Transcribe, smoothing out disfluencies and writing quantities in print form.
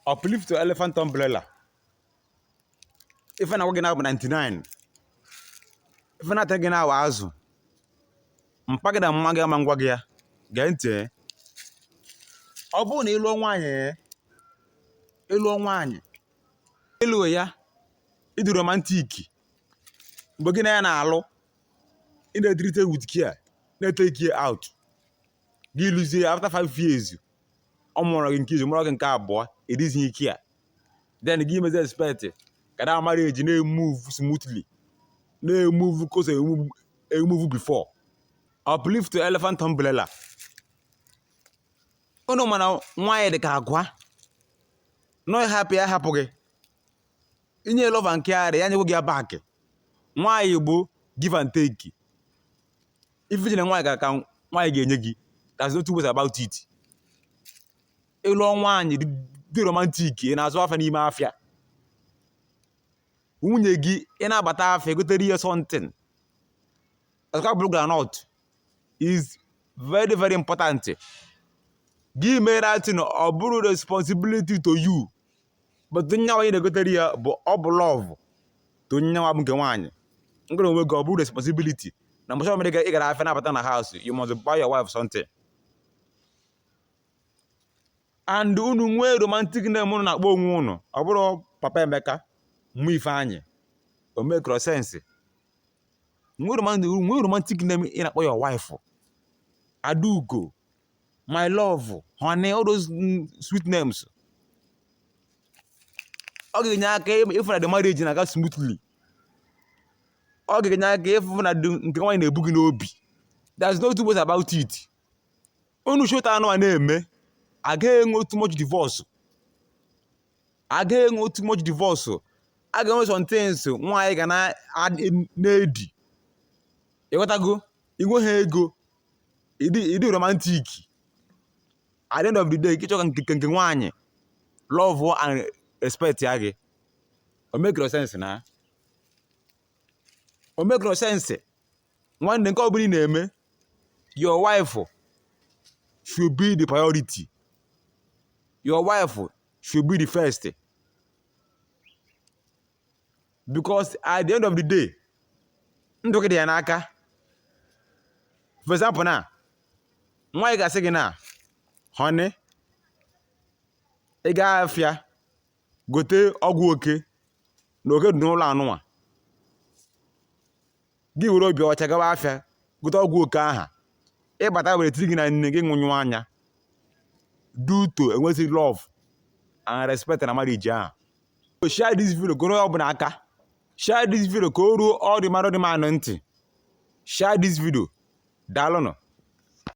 Uplift elephant umbrella. Ife na wagina 99. Ife na te gina wa azu. Mpagida mmagi ama ngwa gị ya. Gee ntị. Ọ bụrụ na ịlụọ nwaanyị, ịlụ ya, ịdị romantic. Mgbe gị na ya na-alụ, ị na-treat with care, na-take out. Gị lụzie after 5 years, ọ mụrụ gị nke izu, mụrụ gị nke abụọ, edizighị care. Then gị mezi expect ka that marriage na-move smoothly, na-move cause move before. Uplift elephant umbrella. Unu mana nwaanyị dị ka agwa. No happy ya hapụ gị. Inye love nke ara ya nyego gị back. Nwaanyị bụ give and take. If you nwaanyị ka nwaanyị ga-enye gị, there's no two ways about it. Ịlụ nwaanyị dị romantic, ị na-azụ afọ n'ime afịa. Nwunye gị ị na-abata afịa egotere ihe something. Azụka bụrụ groundnut is very very important. Gị mere that ọ bụrụ responsibility to you. But nyawa ị na-egotere ya bụ ọ bụ love to nyawa bụ nke nwaanyị. Ngoro onwe gị ọ bụrụ responsibility. Na mgbe ọmụrụ ị gara afịa na-abata na house, you must buy your wife something. And unu nwee romantic name unu na-akpọ onwe unu. Ọ bụrụ Papa Emeka, mụ Ifeanyị, o make sense. Nwee romantic name ị na-akpọ your wife. Adugo, my love, honey, all those sweet names. Ọ ga-enye aka ịfụ na the marriage na-aga smoothly. Ọ ga-enye aka ịfụ na nke nwaanyị na-ebu gị n'obi. There's no two ways about it. Unu shota anụ a na-eme, agaghị enwe too much divorce. Agaghị enwe too much divorce. A ga-enwe some things nwaanyị ga na-edi. Ịghọtago? Inwe ha ego. Ịdị romantic. At the end of the day, ịchọ ka nke nwaanyị love and respect ya gị. O make sense na? O make sense. Nwanne nke ọ bụla ị na-eme, your wife should be the priority. Your wife should be the first. Because at the end of the day, ndụ gị dị ya n'aka. For example na, nwaanyị ga-asị gị na, honey, ị gaa afịa, gote ọgwụ oke, na oke dị n'ụlọ anụnwa. Gị were obi ọcha gawa afịa, gote ọgwụ oke aha. Ịbata were tiri gị na nne gị nwụnyụ anya. Due to enweghị love and respect na marriage ahụ. So share this video ka ọ bụ n'aka. Share this video ka o ruo all the man ntị. Share this video. Daalụnụ.